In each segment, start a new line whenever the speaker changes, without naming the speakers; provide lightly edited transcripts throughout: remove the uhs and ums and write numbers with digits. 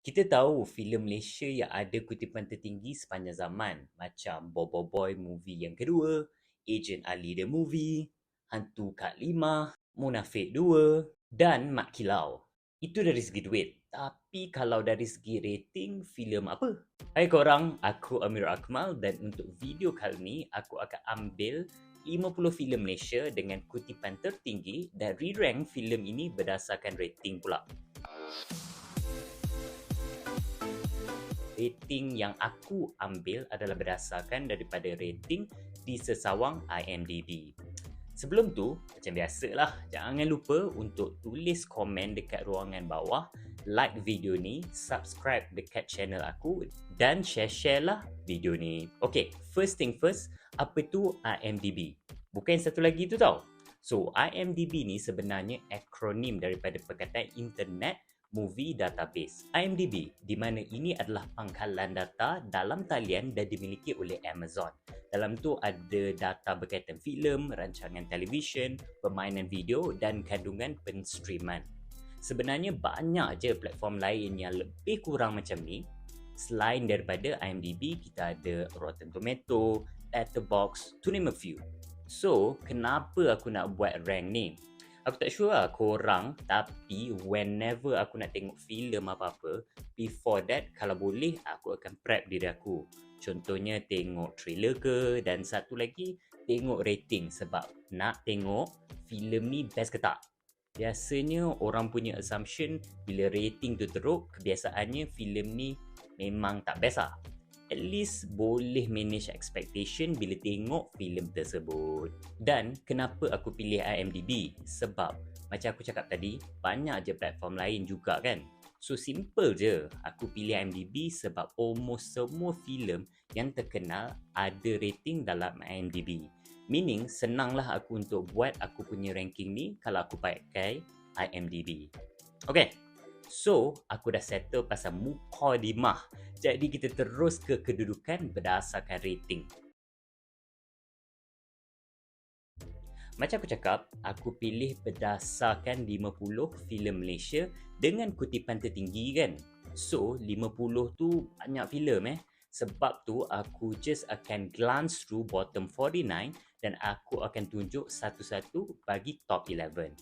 Kita tahu filem Malaysia yang ada kutipan tertinggi sepanjang zaman macam Bobo Boy movie yang kedua, Agent Ali the movie, Hantu Kak Limah, Munafik 2 dan Mak Kilau. Itu dari segi duit. Tapi kalau dari segi rating, filem apa? Hai korang, aku Amir Akmal dan untuk video kali ni aku akan ambil 50 filem Malaysia dengan kutipan tertinggi dan re-rank filem ini berdasarkan rating pula. Rating yang aku ambil adalah berdasarkan daripada rating di sesawang IMDb. Sebelum tu, macam biasalah, jangan lupa untuk tulis komen dekat ruangan bawah, like video ni, subscribe dekat channel aku dan share-share lah video ni. Okay, first thing first, apa tu IMDb? Bukan satu lagi tu tau. So, IMDb ni sebenarnya akronim daripada Perkataan Internet Movie Database IMDb, di mana ini adalah pangkalan data dalam talian dan dimiliki oleh Amazon. Dalam tu ada data berkaitan filem, rancangan televisyen, permainan video dan kandungan penstreaman. Sebenarnya banyak je platform lain yang lebih kurang macam ni. Selain daripada IMDb, kita ada Rotten Tomato, Letterboxd, to name a few. So, kenapa aku nak buat rank ni? Aku tak sure lah korang, tapi whenever aku nak tengok filem apa-apa, before that, kalau boleh, aku akan prep diri aku. Contohnya tengok trailer ke, dan satu lagi, tengok rating sebab nak tengok filem ni best ke tak. Biasanya orang punya assumption bila rating tu teruk, kebiasaannya filem ni memang tak best lah. At least boleh manage expectation bila tengok filem tersebut. Dan kenapa aku pilih IMDb? Sebab macam aku cakap tadi, banyak je platform lain juga kan. So simple je, aku pilih IMDb sebab almost semua filem yang terkenal ada rating dalam IMDb. Meaning senanglah aku untuk buat aku punya ranking ni kalau aku pakai IMDb. Okay, so aku dah settle pasal mukadimah. Jadi kita terus ke kedudukan berdasarkan rating. Macam aku cakap, aku pilih berdasarkan 50 filem Malaysia dengan kutipan tertinggi kan. So 50 tu banyak filem Sebab tu aku just akan glance through bottom 49 dan aku akan tunjuk satu-satu bagi top 11.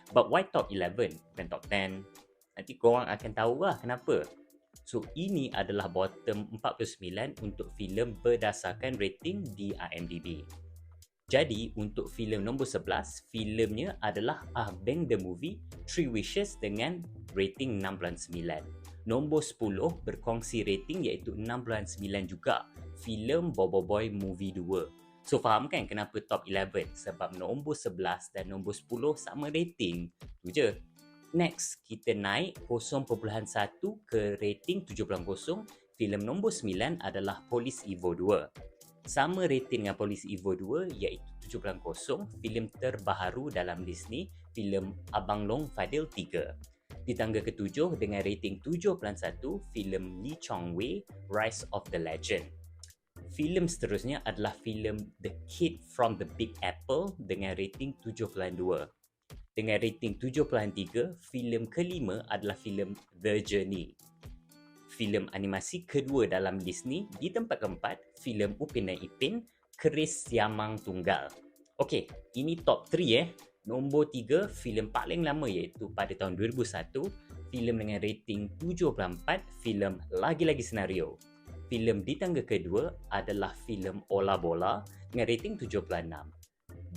But why top 11 bukan top 10? Nanti korang akan tahu lah kenapa. So, ini adalah bottom 49 untuk filem berdasarkan rating di IMDb. Jadi, untuk filem nombor 11, filemnya adalah Ah Beng the Movie, Three Wishes dengan rating 6.9. Nombor 10 berkongsi rating iaitu 6.9 juga, filem Bobo Boy Movie 2. So, faham kan kenapa top 11? Sebab nombor 11 dan nombor 10 sama rating. Tu je. Next, kita naik 0.1 ke rating 7.0. Filem nombor 9 adalah Police Evo 2. Sama rating dengan Police Evo 2 iaitu 7.0, filem terbaharu dalam Disney, filem Abang Long Fadil 3. Di tangga ketujuh dengan rating 7.1, filem Lee Chong Wei, Rise of the Legend. Filem seterusnya adalah filem The Kid from the Big Apple dengan rating 7.2. Dengan rating 7.3, filem kelima adalah filem The Journey. Filem animasi kedua dalam Disney. Di tempat keempat, filem Upin dan Ipin, Keris Siamang Tunggal. Okey, ini top 3 Nombor 3, filem paling lama iaitu pada tahun 2001, filem dengan rating 7.4, filem Lagi-Lagi Senario. Filem di tangga kedua adalah filem Ola Bola dengan rating 7.6.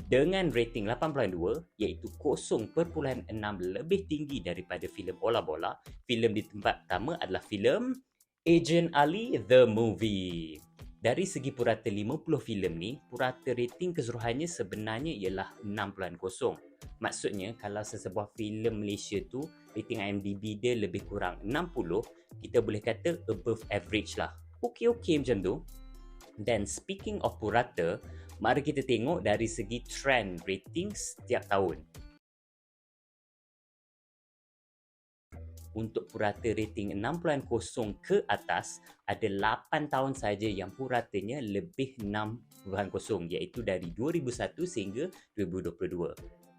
Dengan rating 8.2 iaitu 0.6 lebih tinggi daripada filem Ola Bola, filem di tempat pertama adalah filem Agent Ali the Movie. Dari segi purata 50 filem ni, purata rating keseluruhannya sebenarnya ialah 6.0. Maksudnya kalau sesebuah filem Malaysia tu rating IMDb dia lebih kurang 60, kita boleh kata above average lah. Okey macam tu. Dan speaking of purata, mari kita tengok dari segi trend rating setiap tahun. Untuk purata rating 6.0 ke atas, ada 8 tahun saja yang puratanya lebih 6.0 iaitu dari 2001 sehingga 2022.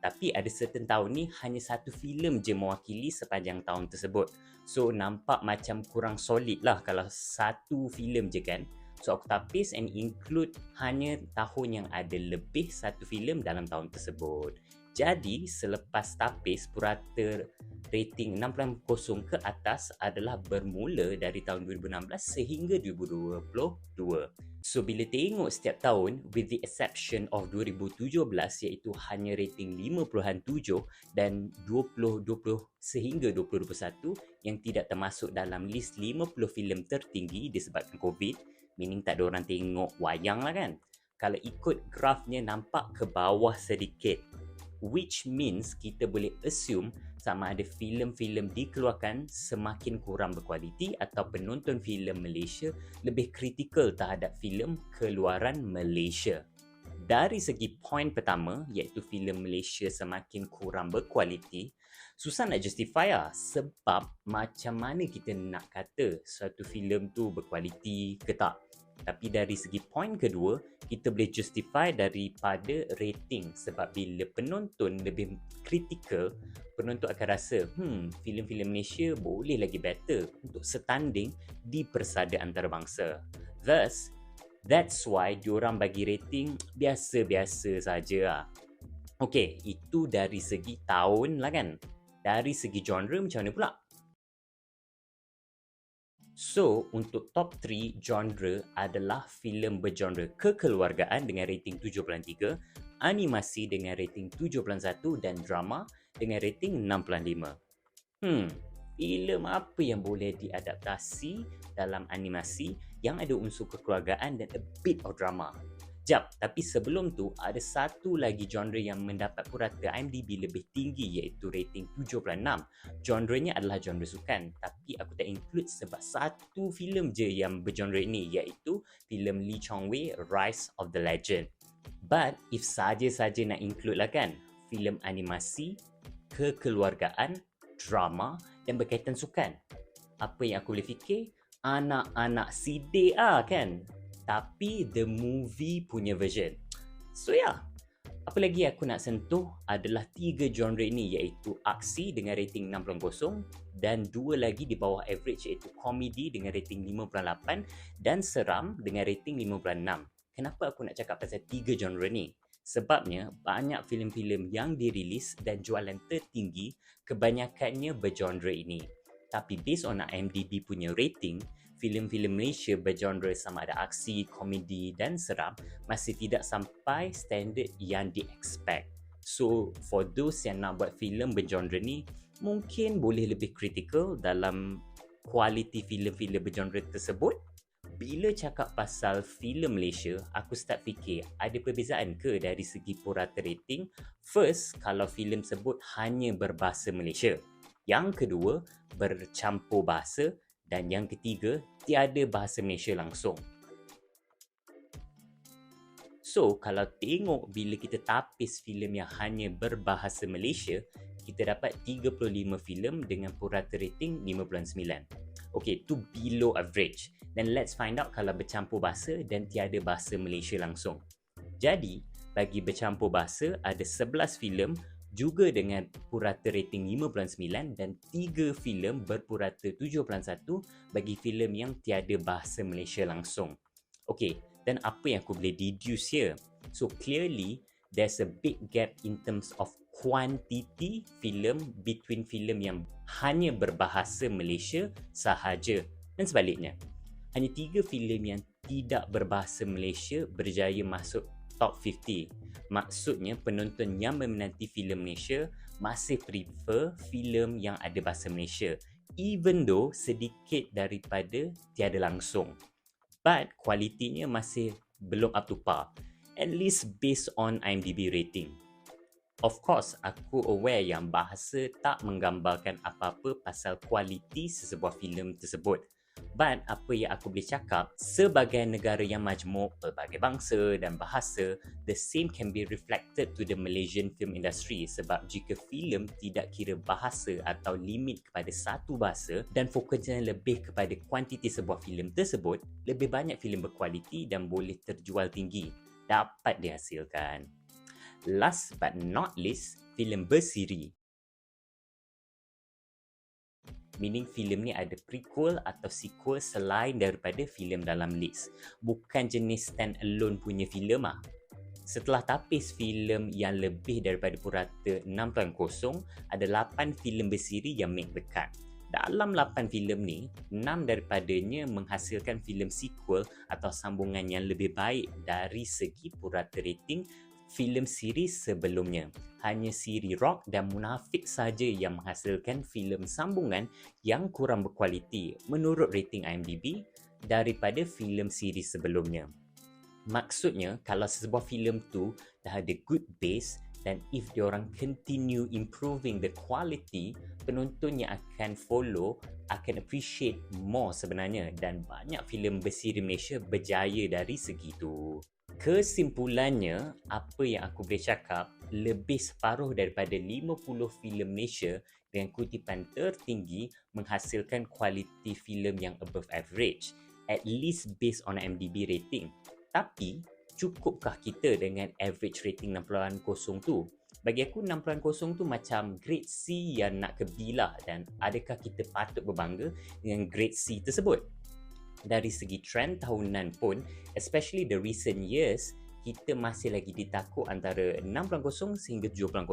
Tapi ada certain tahun ni hanya satu filem je mewakili sepanjang tahun tersebut. So nampak macam kurang solid lah kalau satu filem je kan. So aku tapis and include hanya tahun yang ada lebih satu filem dalam tahun tersebut. Jadi selepas tapis, purata rating 6.0 ke atas adalah bermula dari tahun 2016 sehingga 2022. So bila tengok setiap tahun, with the exception of 2017 iaitu hanya rating 5.7 dan 2020 sehingga 2021 yang tidak termasuk dalam list 50 filem tertinggi disebabkan COVID, meaning tak ada orang tengok wayang lah kan. Kalau ikut grafnya nampak ke bawah sedikit, which means kita boleh assume sama ada filem-filem dikeluarkan semakin kurang berkualiti atau penonton filem Malaysia lebih kritikal terhadap filem keluaran Malaysia. Dari segi poin pertama, iaitu filem Malaysia semakin kurang berkualiti, susah nak justify lah sebab macam mana kita nak kata suatu filem tu berkualiti ke tak. Tapi dari segi poin kedua, kita boleh justify daripada rating sebab bila penonton lebih kritikal, penonton akan rasa filem-filem Malaysia boleh lagi better untuk setanding di persada antarabangsa. Thus, that's why diorang bagi rating biasa-biasa saja lah. Okay, itu dari segi tahun lah kan. Dari segi genre macam mana pula? So, untuk top 3 genre adalah filem bergenre kekeluargaan dengan rating 7.3, animasi dengan rating 7.1 dan drama dengan rating 6.5. Filem apa yang boleh diadaptasi dalam animasi yang ada unsur kekeluargaan dan a bit of drama? Jap, tapi sebelum tu ada satu lagi genre yang mendapat purata IMDb lebih tinggi iaitu rating 7.6. Genrenya adalah genre sukan, tapi aku tak include sebab satu filem je yang bergenre ini iaitu filem Lee Chong Wei Rise of the Legend. But if saja-saja nak include lah kan, filem animasi, kekeluargaan, drama dan berkaitan sukan. Apa yang aku boleh fikir? Anak-anak sidik kan? Tapi the movie punya version. So apa lagi aku nak sentuh adalah 3 genre ini iaitu aksi dengan rating 6.0 dan 2 lagi di bawah average iaitu komedi dengan rating 5.8 dan seram dengan rating 5.6. Kenapa aku nak cakap pasal 3 genre ni? Sebabnya banyak filem-filem yang dirilis dan jualan tertinggi kebanyakannya bergenre ini. Tapi based on IMDb punya rating, filem-filem Malaysia bergenre sama ada aksi, komedi dan seram masih tidak sampai standard yang di-expect. So, for those yang nak buat filem bergenre ni, mungkin boleh lebih kritikal dalam kualiti filem-filem bergenre tersebut. Bila cakap pasal filem Malaysia, aku start fikir ada perbezaan ke dari segi purata rating? First, kalau filem tersebut hanya berbahasa Malaysia. Yang kedua, bercampur bahasa. Dan yang ketiga, tiada bahasa Malaysia langsung. So, kalau tengok bila kita tapis filem yang hanya berbahasa Malaysia, kita dapat 35 filem dengan purata rating 5.9. Okay, tu below average. Dan let's find out kalau bercampur bahasa dan tiada bahasa Malaysia langsung. Jadi, bagi bercampur bahasa, ada 11 filem juga dengan purata rating 5.9 dan 3 filem berpurata 7.1 bagi filem yang tiada bahasa Malaysia langsung. Okay, dan apa yang aku boleh deduce here? So clearly, there's a big gap in terms of quantity filem between filem yang hanya berbahasa Malaysia sahaja dan sebaliknya. Hanya 3 filem yang tidak berbahasa Malaysia berjaya masuk top 50. Maksudnya penonton yang meminati filem Malaysia masih prefer filem yang ada bahasa Malaysia, even though sedikit daripada tiada langsung. But kualitinya masih belum up to par, at least based on IMDb rating. Of course, aku aware yang bahasa tak menggambarkan apa-apa pasal kualiti sesebuah filem tersebut. But apa yang aku boleh cakap, sebagai negara yang majmuk, pelbagai bangsa dan bahasa, the same can be reflected to the Malaysian film industry sebab jika filem tidak kira bahasa atau limit kepada satu bahasa dan fokusnya lebih kepada kuantiti sebuah filem tersebut, lebih banyak filem berkualiti dan boleh terjual tinggi dapat dihasilkan. Last but not least, filem bersiri. Meaning filem ni ada prequel atau sequel selain daripada filem dalam list. Bukan jenis stand alone punya filem ah. Setelah tapis filem yang lebih daripada purata 6.0, ada 8 filem bersiri yang make the cut. Dalam 8 filem ni, 6 daripadanya menghasilkan filem sequel atau sambungan yang lebih baik dari segi purata rating filem siri sebelumnya. Hanya Siri Rock dan Munafik saja yang menghasilkan filem sambungan yang kurang berkualiti menurut rating IMDb daripada filem siri sebelumnya. Maksudnya, kalau sebuah filem tu dah ada good base dan if diorang continue improving the quality, penonton yang akan follow akan appreciate more sebenarnya, dan banyak filem bersiri Malaysia berjaya dari segi tu. Kesimpulannya, apa yang aku boleh cakap, lebih separuh daripada 50 filem Malaysia dengan kutipan tertinggi menghasilkan kualiti filem yang above average, at least based on IMDb rating. Tapi, cukupkah kita dengan average rating 6.0 tu? Bagi aku 6.0 tu macam grade C yang nak ke B lah, dan adakah kita patut berbangga dengan grade C tersebut? Dari segi trend tahunan pun, especially the recent years, kita masih lagi ditakut antara 6.0 sehingga 7.0.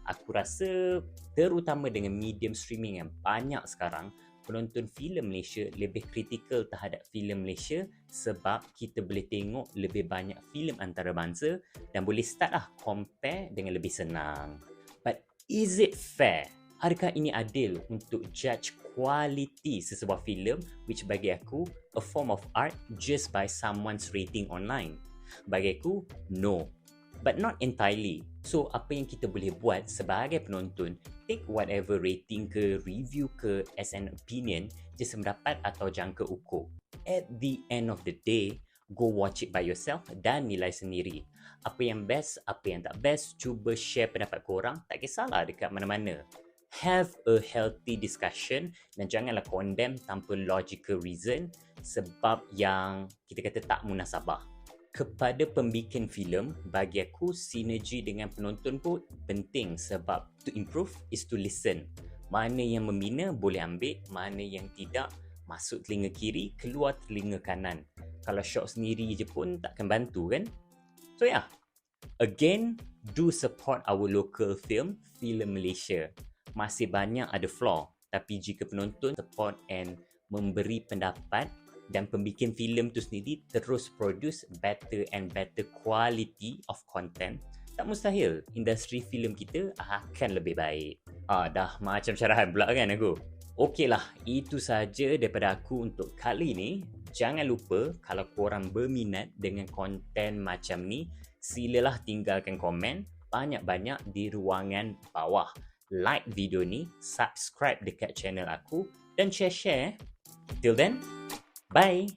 Aku rasa terutama dengan medium streaming yang banyak sekarang, penonton filem Malaysia lebih kritikal terhadap filem Malaysia sebab kita boleh tengok lebih banyak filem antarabangsa dan boleh start lah compare dengan lebih senang. But is it fair? Adakah ini adil untuk judge kualiti sesebuah filem, which bagi aku a form of art just by someone's rating online? Bagi aku, no. But not entirely. So, apa yang kita boleh buat sebagai penonton, take whatever rating ke, review ke as an opinion, just mendapat atau jangka ukur. At the end of the day, go watch it by yourself dan nilai sendiri. Apa yang best, apa yang tak best, cuba share pendapat korang, tak kisahlah dekat mana-mana. Have a healthy discussion dan janganlah condemn tanpa logical reason sebab yang kita kata tak munasabah. Kepada pembikin filem, bagi aku sinergi dengan penonton pun penting sebab to improve is to listen. Mana yang membina boleh ambil, mana yang tidak masuk telinga kiri, keluar telinga kanan. Kalau shot sendiri je pun takkan bantu kan? So yeah, again, do support our local film Malaysia. Masih banyak ada flaw, tapi jika penonton support and memberi pendapat dan pembikin filem tu sendiri terus produce better and better quality of content, tak mustahil industri filem kita akan lebih baik. Dah macam syarahan pula kan aku. Okeylah, itu saja daripada aku untuk kali ni. Jangan lupa kalau korang berminat dengan konten macam ni, silalah tinggalkan komen banyak-banyak di ruangan bawah. Like video ni, subscribe dekat channel aku dan share-share. Till then, bye!